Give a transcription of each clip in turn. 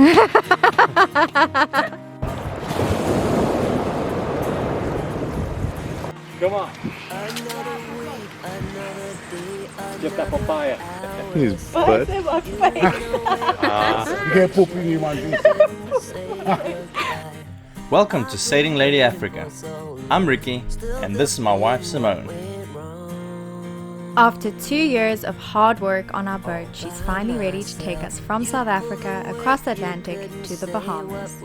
Come on. Get that papaya. His butt. Welcome to Sailing Lady Africa. I'm Ricky, and this is my wife Simone. After 2 years of hard work on our boat, she's finally ready to take us from South Africa across the Atlantic to the Bahamas.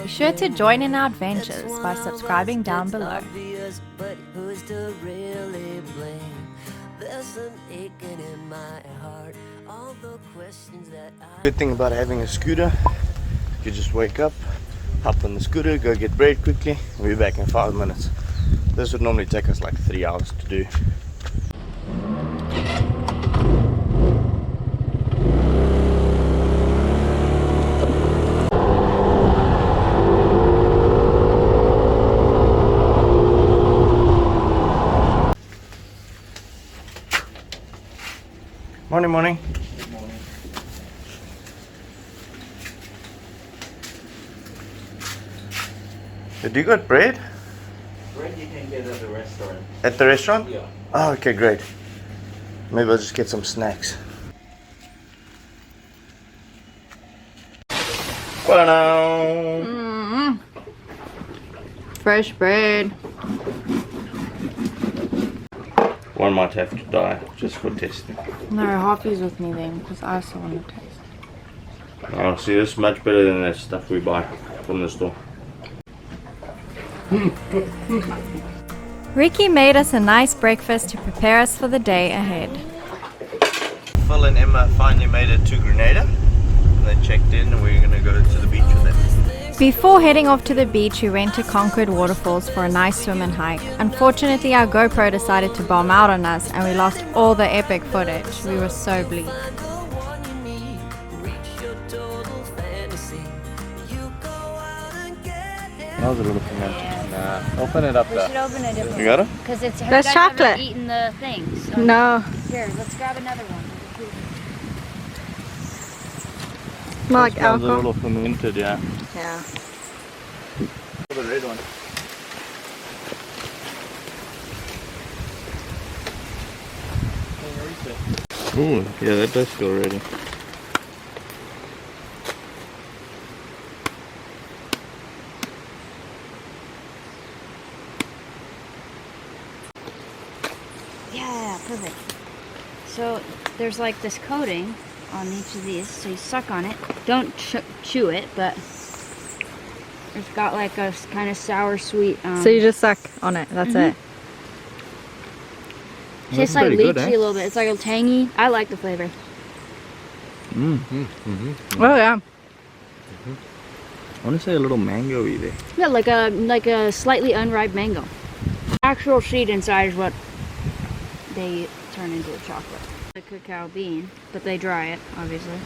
Be sure to join in our adventures by subscribing down below. Good thing about having a scooter, you just wake up, hop on the scooter, go get bread quickly, we'll be back in 5 minutes. This would normally take us like 3 hours to do. Morning, morning. Good morning. Did you got bread? Bread you can get at the restaurant. At the restaurant? Yeah. Oh, okay, great. Maybe I'll just get some snacks. Mm-hmm. Fresh bread. One might have to die just for testing. No, Hoppy's with me then, because I also want to taste. Oh, see, this is much better than that stuff we buy from the store. Ricky made us a nice breakfast to prepare us for the day ahead. Phil and Emma finally made it to Grenada. They checked in and we're going to go to the beach with them. Before heading off to the beach, we went to Concord Waterfalls for a nice swim and hike. Unfortunately, our GoPro decided to bomb out on us and we lost all the epic footage. We were so bleak. How's it looking at? Nah, open it up We there. should open a different You got it? because it's you That's guys haven't chocolate. eaten the things. So No, Here, let's grab another one. more like Smells a alcohol. little fermented, yeah. Yeah. The red one. Ooh, yeah, that does feel ready. Yeah, perfect. So there's like this coating on each of these, so you suck on it. Don't chew it, but it's got like a kind of sour, sweet. So you just suck on it, that's it. tastes like lychee a little bit. It's like a tangy. I like the flavor. Oh yeah. I want to say a little mango-y there. Yeah, like a slightly unripe mango. Actual seed inside is what they turn into a chocolate. A cacao bean, but they dry it, obviously.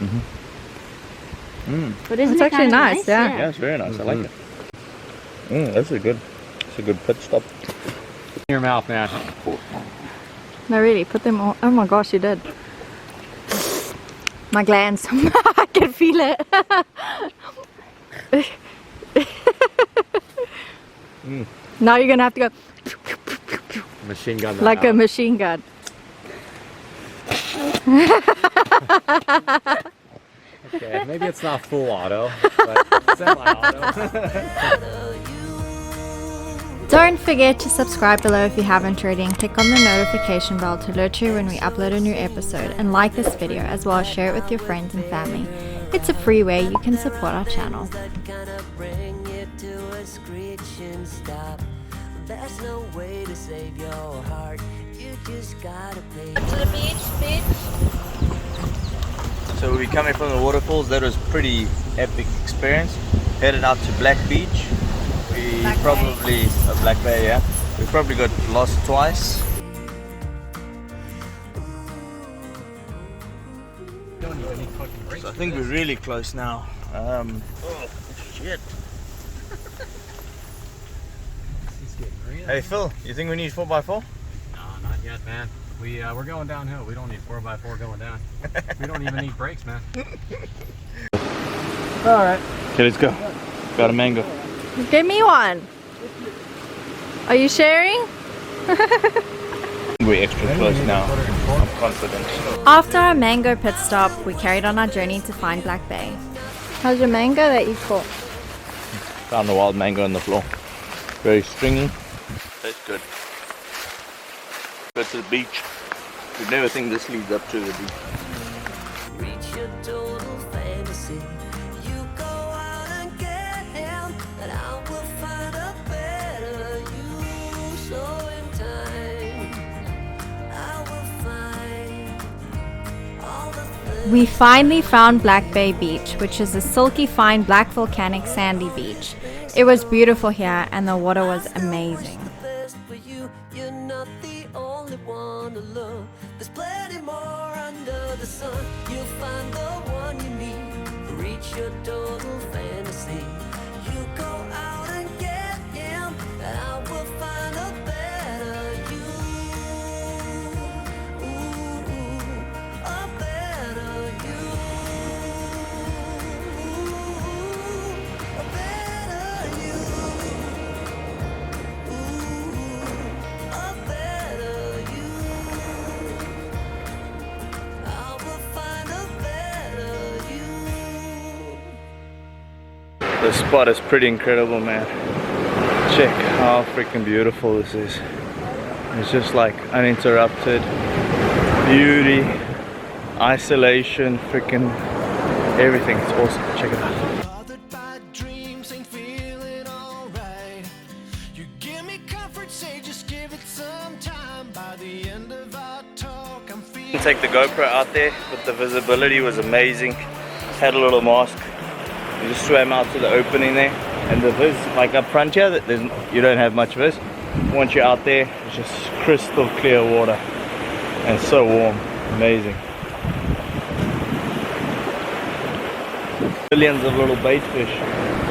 But isn't It's it actually kind of nice, yeah. Yeah, it's very nice. I like it. That's a good pit stop. In your mouth, man. No, really, put them all. Oh my gosh, you did. My glands. I can feel it. Now you're gonna have to go Machine gun. that like a out. machine gun. Okay, maybe it's not full auto, but semi-auto. Don't forget to subscribe below if you haven't already and click on the notification bell to alert you when we upload a new episode, and like this video as well as share it with your friends and family. It's a free way you can support our channel. There's no way to save your heart. You just gotta pay. To the beach. So we're coming from the waterfalls. That was a pretty epic experience. Headed out to Black Beach. We probably Black Bay, yeah. We probably got lost twice. So I think we're really close now. Oh shit! Hey Phil, you think we need 4x4? No, not yet, man. We're going downhill. We don't need 4x4 going down. We don't even need brakes, man. Alright. Okay, let's go. Got a mango. Give me one. Are you sharing? We're extra close now. I'm confident. After our mango pit stop, we carried on our journey to find Black Bay. How's your mango that you caught? Found a wild mango on the floor. Very stringy. That's good. Go to the beach. You'd never think this leads up to the beach. Reach your total fantasy. You go out and get him, and I will find a better you. So in time, I will find all the things. We finally found Black Bay Beach, which is a silky fine black volcanic sandy beach. It was beautiful here and the water was amazing. Best for you, you're not the only one to love. There's plenty more under the sun. You'll find the one you need. Reach your total fantasy. You go out and get him, and I will find a better you. Ooh, a better you. A better you. Ooh, a better you. I will find a better you. The spot is pretty incredible, man. Check how freaking beautiful this is. It's just like uninterrupted beauty, isolation, freaking everything. It's awesome. Check it out. Bothered by dreams, ain't feeling alright. You give me comfort, say just give it some time. By the end of our talk, I'm feeling. Take the GoPro out there, but the visibility was amazing. Had a little mask. You just swam out to the opening there, and the viz, like up front here, you don't have much viz. Once you're out there, it's just crystal clear water, and so warm. Amazing. Millions of little bait fish.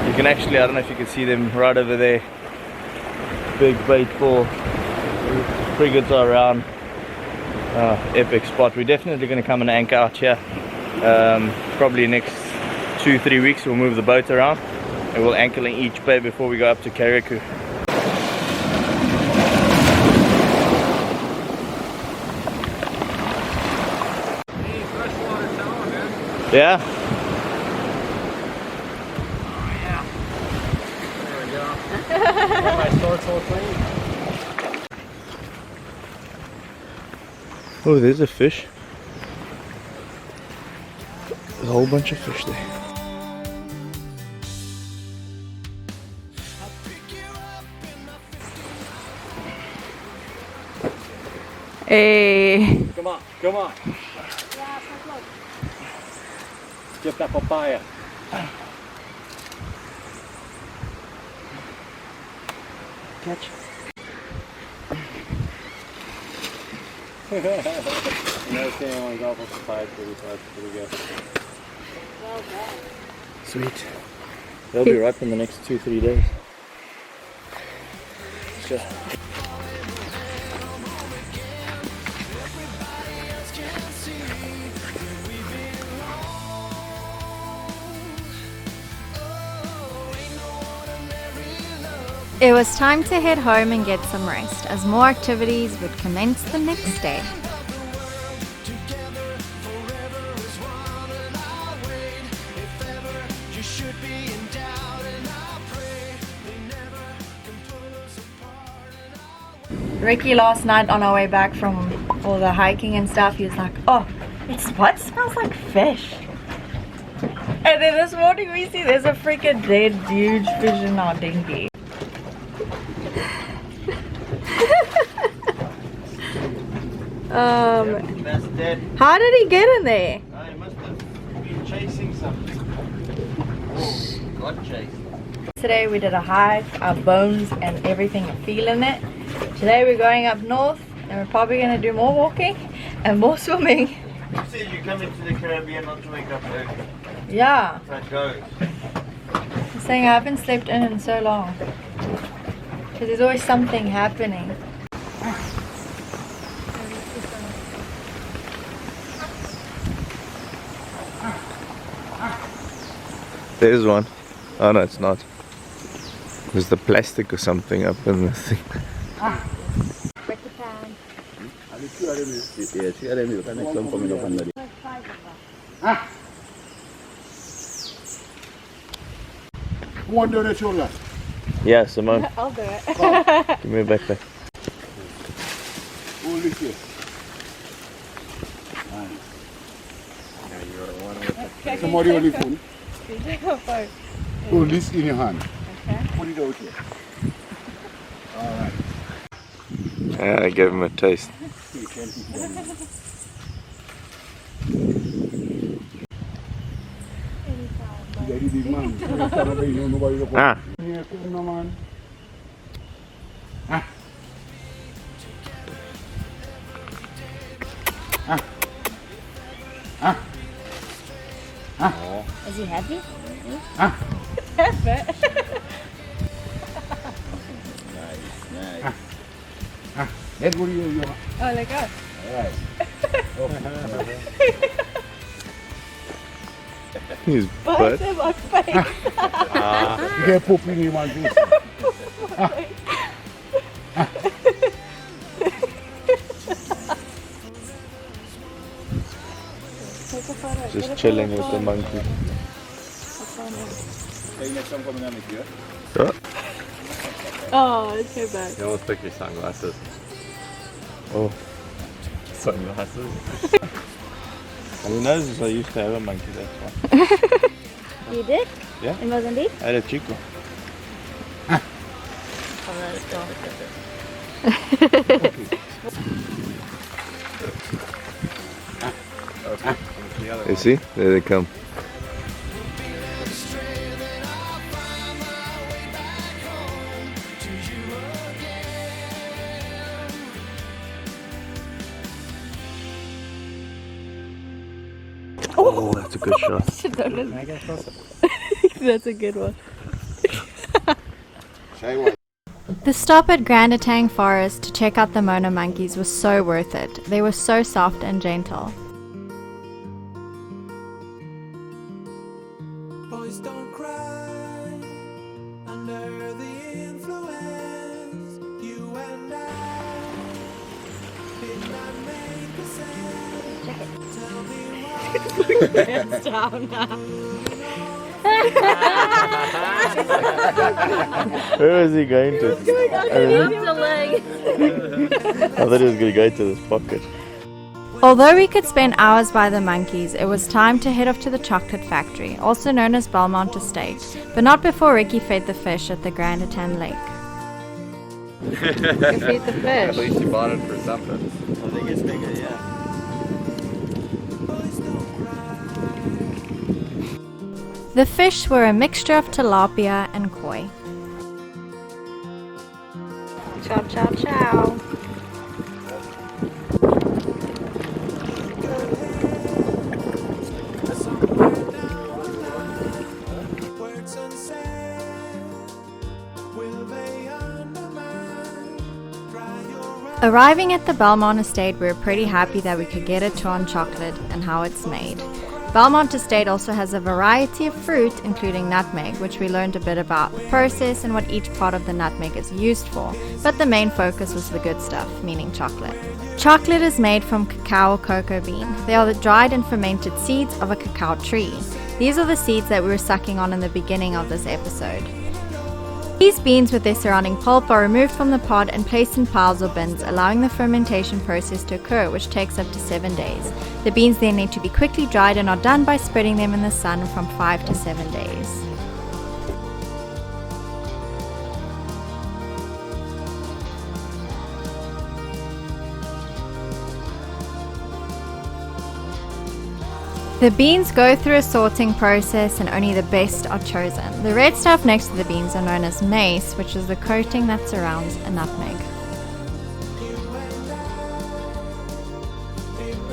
You can actually, I don't know if you can see them right over there. Big bait ball. Frigates are around. Epic spot. We're definitely going to come and anchor out here. Probably next 2-3 weeks we'll move the boat around and we'll anchor in each bay before we go up to Carriacou. Hey, freshwater tower, man. Yeah? There we go. Got my shorts all clean. Oh, there's a fish. There's a whole bunch of fish there. Hey. Come on, come on. Get that papaya. Catch. You never seen anyone go up with papaya pretty good. Sweet. They'll be ripe in the next 2-3 days. Let's go. It was time to head home and get some rest, as more activities would commence the next day. Ricky last night on our way back from all the hiking and stuff, he was like, oh, what smells like fish? And then this morning we see there's a freaking dead huge fish in our dinghy. That's dead. How did he get in there? I must have been chasing something. Oh, got chased. Today we did a hike, our bones and everything are feeling it. Today we're going up north and we're probably going to do more walking and more swimming. You said you're coming to the Caribbean not to wake up early. Yeah, That goes. I'm saying I haven't slept in so long. Because there's always something happening. There's one. Oh no, it's not. There's the plastic or something up in the thing. Break the pan. One down the shoulder. Yeah, Simone. I'll do it. Give me a backpack. Hold this here. Somebody on the phone. Hold this in your hand. Okay. Put it out here. Alright. Yeah, I gave him a taste. Ah. Is he heavy? Let's go to you. Oh, let go. Alright. His butt. in my face. You can pop in your one face. Just chilling with the monkey. Yeah. Oh, it's so bad. You almost took your sunglasses. Oh. Sunglasses? Who knows? I used to have a monkey, that's why. You did? Yeah. In Mozambique? I had a chico. I'll let it go. You see? There they come. Oh, that's a good shot. That's a good one. The stop at Grenada Forest to check out the Mono monkeys was so worth it. They were so soft and gentle. Boys don't cry under the influence. You and I did not make a sense. Check it. Tell me why. Hands down now. Where is he going to? The leg. I thought he was going to go to this pocket. Although we could spend hours by the monkeys, it was time to head off to the chocolate factory, also known as Belmont Estate, but not before Ricky fed the fish at the Grenada Lake. You feed the At fish. least you bought it for something. I think it's bigger, yeah. The fish were a mixture of tilapia and koi. Chow, chow, chow. Words unsaid, will they undermine? Dry your eyes. Arriving at the Belmont Estate, we were pretty happy that we could get a tour on chocolate and how it's made. Belmont Estate also has a variety of fruit, including nutmeg, which we learned a bit about the process and what each part of the nutmeg is used for, but the main focus was the good stuff, meaning chocolate. Chocolate is made from cacao or cocoa bean. They are the dried and fermented seeds of a cacao tree. These are the seeds that we were sucking on in the beginning of this episode. These beans with their surrounding pulp are removed from the pod and placed in piles or bins, allowing the fermentation process to occur, which takes up to 7 days. The beans then need to be quickly dried and are done by spreading them in the sun from 5 to 7 days. The beans go through a sorting process and only the best are chosen. The red stuff next to the beans are known as mace, which is the coating that surrounds a nutmeg.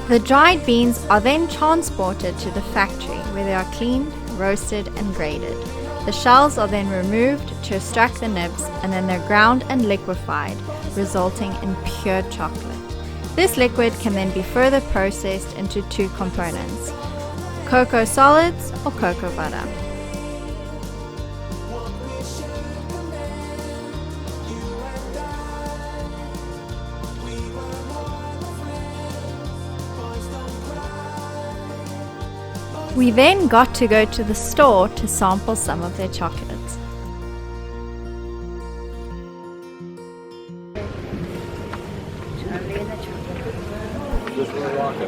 The dried beans are then transported to the factory where they are cleaned, roasted and graded. The shells are then removed to extract the nibs and then they're ground and liquefied, resulting in pure chocolate. This liquid can then be further processed into two components: cocoa solids or cocoa butter. We then got to go to the store to sample some of their chocolates.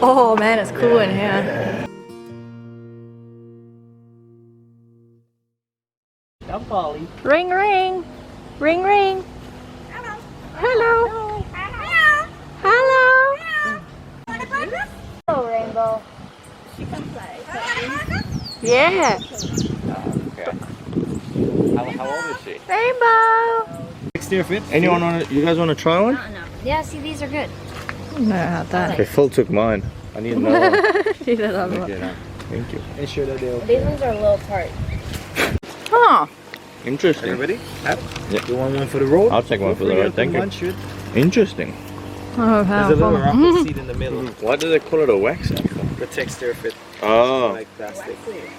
Oh man, it's cool in here. Ring ring! Ring ring! Hello! Hello! Hello! Hello, Rainbow. Yeah! Okay. How old is she? Rainbow! Anyone want to, you guys want to try one? No. Yeah, see, these are good. No, how that. Okay, Phil took mine. I need another one. Need another one. Thank you. These ones are a little tart. Oh, Interesting. Ready? Yeah. You want one for the road? I'll take one for the road, thank you. One should. Interesting. oh There's a little how rocket seat in the middle. Why do they call it a wax apple? Protects their fit Oh, like plastic. it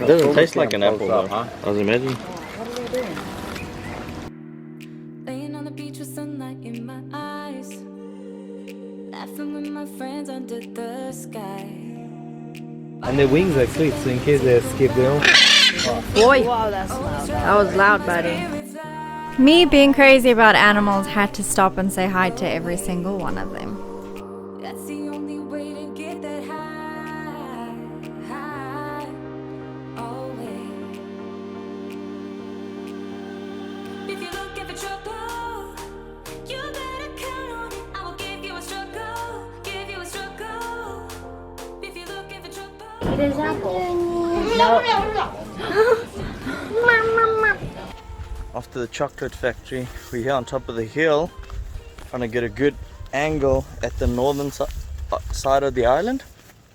doesn't taste like an apple though. I was imagining. What are they doing? Laying on the beach with sunlight in my eyes, laughing with my friends under the sky. And the wings are clipped, so in case they escape, they don't. Boy, Wow, that's loud. that was loud, buddy. Me being crazy about animals had to stop and say hi to every single one of them. That's the only way to get that high, always. If you're looking for trouble, you better count on it. I will give you a struggle, give you a struggle. If you're looking for trouble. It is apple. No. After the chocolate factory, we're here on top of the hill, trying to get a good angle at the northern side of the island.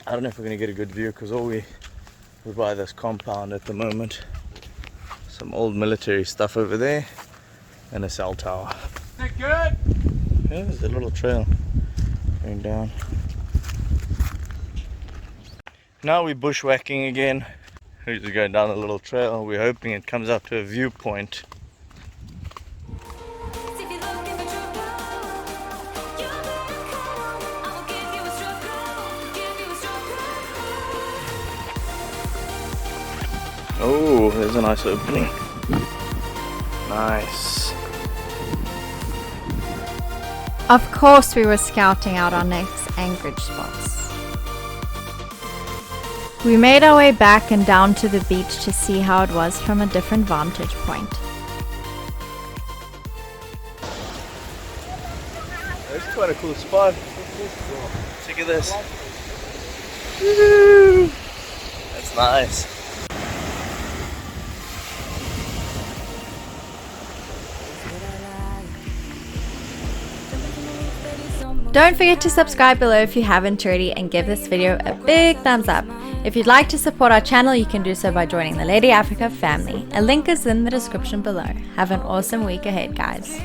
I don't know if we're going to get a good view because all we're by this compound at the moment. Some old military stuff over there and a cell tower. Is that good? Yeah, there's a little trail going down. Now we're bushwhacking again. We're just going down a little trail. We're hoping it comes up to a viewpoint. If you're looking for trouble, you better count on it. I will give you a struggle, give you a struggle. Oh, there's a nice opening. Nice. Of course, we were scouting out our next anchorage spots. We made our way back and down to the beach to see how it was from a different vantage point. That's quite a cool spot. Look at this. Woo! That's nice. Don't forget to subscribe below if you haven't already and give this video a big thumbs up. If you'd like to support our channel, you can do so by joining the Lady Africa family. A link is in the description below. Have an awesome week ahead, guys.